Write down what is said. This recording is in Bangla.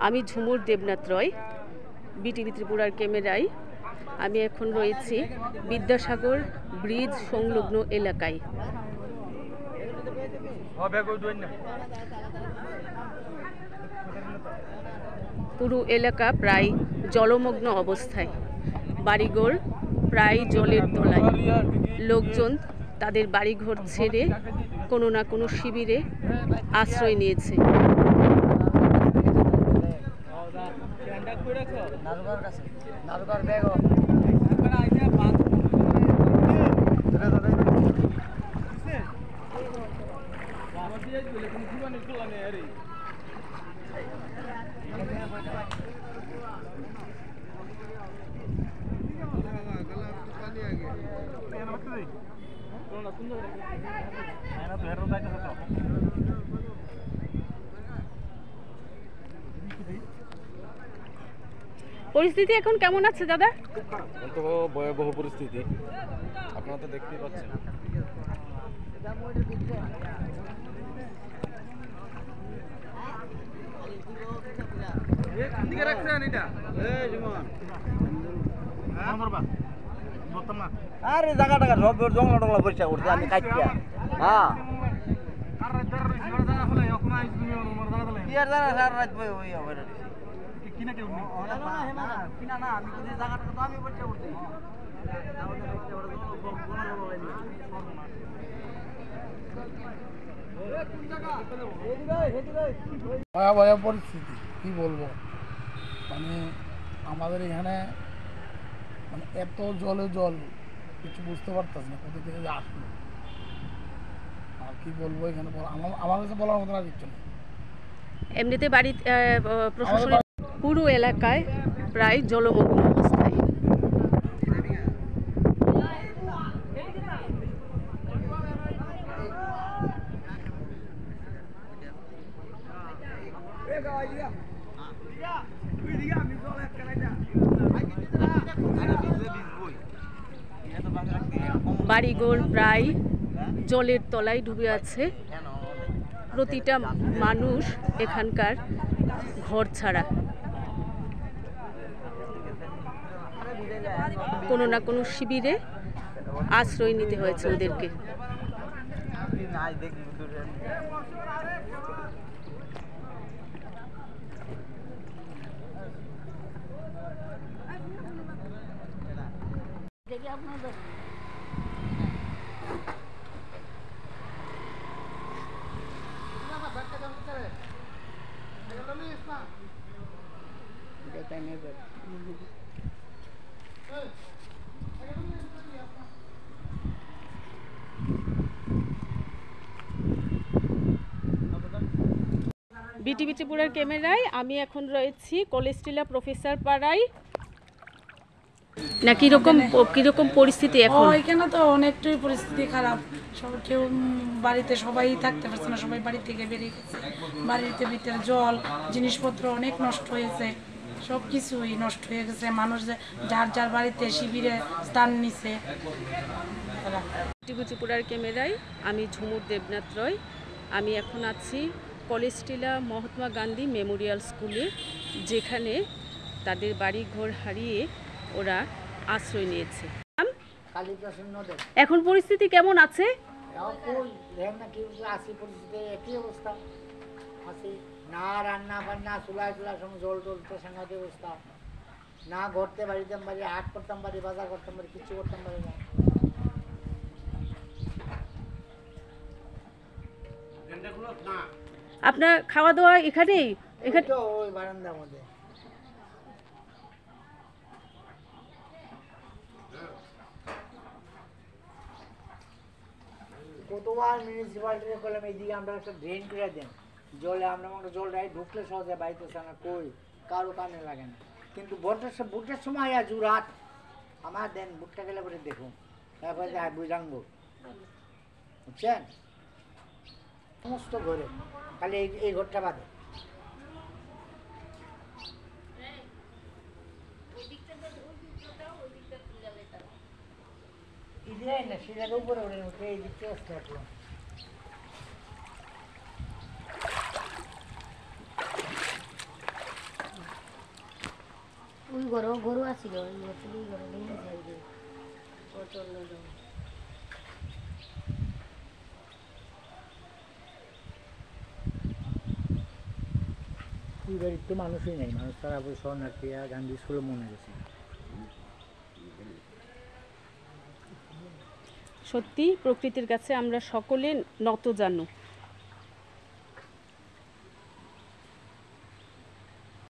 আমি ঝুমুর দেবনাথ রয়, বিটিভি ত্রিপুরার ক্যামেরায়। আমি এখন রয়েছি বিদ্যাসাগর ব্রিজ সংলগ্ন এলাকায়। পুরো এলাকা প্রায় জলমগ্ন অবস্থায়, বাড়িঘর প্রায় জলের তলায়। লোকজন তাদের বাড়িঘর ছেড়ে কোনো না কোনো শিবিরে আশ্রয় নিয়েছে। পরিস্থিতি এখন কেমন আছে দাদা? তো ভয়াবহ পরিস্থিতি, আপনারা তো দেখতেই পাচ্ছেন। আরে জায়গা টাকা সব জঙ্গলা টঙ্গলা পরিষ্কার করছে আমি কাটিয়া। হ্যাঁ কি আর জানা সারা রাত বই ওই হবে কিনা কেউ কিনা না আমি যদি জায়গাটা তো আমি পরিষ্কার করছি। ভয়াবহ পরিস্থিতি কি বলবো, মানে আমাদের এখানে মানে এত জলে জল কিছু বুঝতে পারতাম না কোথা থেকে যে আসলো। আর কি বলবো এখানে আমার কাছে বলার মতো আর কিছু নেই। এমনিতে বাড়ি প্রশাসনের পুরো এলাকায় প্রায় জলমগ্ন অবস্থায়। বাড়িঘর প্রায় জলের তলায় ডুবে আছে। প্রতিটা মানুষ এখানকার ঘর ছাড়া। কোনো না কোনো শিবিরে আশ্রয় নিতে হয়েছে ওদেরকে। বিটিভি ত্রিপুরার ক্যামেরায় আমি এখন রয়েছি কলেজটিলা প্রফেসর পাড়ায়। না কিরকম পরিস্থিতি এখন? এখানে তো অনেকটাই পরিস্থিতি খারাপ। কেউ বাড়িতে সবাই থাকতে পারছে না, সবাই বাড়ি থেকে বেরিয়ে গেছে। বাড়িতে ভিতরে জল, জিনিসপত্র অনেক নষ্ট হয়েছে, সব কিছুই নষ্ট হয়ে গেছে। মানুষ যার যার বাড়িতে শিবিরে স্থান নিছে। বিটিভি ত্রিপুরার ক্যামেরায় আমি ঝুমুর দেবনাথ রয়। আমি এখন আছি কলেজটিলা মহাত্মা গান্ধী মেমোরিয়াল স্কুলে, যেখানে তাদের বাড়ি ঘর হারিয়ে ওরা আশ্রয় নিয়েছে। এখন পরিস্থিতি কেমন আছে? না রান্না বান্না চুলাই টুলা সব জল টলতে সাংঘাতিক অবস্থা। না ঘরতে বাড়িতে পারি, হাট করতাম পারি, বাজার করতাম পারি, কিছু করতাম পারি না। আপনার খাওয়া দাওয়া এখানেই? এখানে ওই বারান্দার মধ্যে। কতবার মিউনিসিপালিটি করলাম এইদিকে আমরা একটা ড্রেন করে দেন, জলে আমরা জলটা ঢুকলে সহজে বাইতেছে না, কই কারো কানে লাগে না। কিন্তু ভোটের সময় আজ রাত আমার দেন ভুট্টা গেলে পরে দেখুন, তারপরে বুঝাঙ্গ বুঝছেন সমস্ত ঘরে, খালি এই ঘরটা বাদে। না সেটার উপরে উঠে এই দিকটা আসতে গরু আছিল নতুন গরু ভেঙে যাইবে প্রচন্ড জল এই বাড়ির তো মানুষই নেই, মানুষ তারা শরণার্থীরা গান্ধী স্কুলে মনে গেছে। সত্যি প্রকৃতির কাছে আমরা সকলে নতজানু।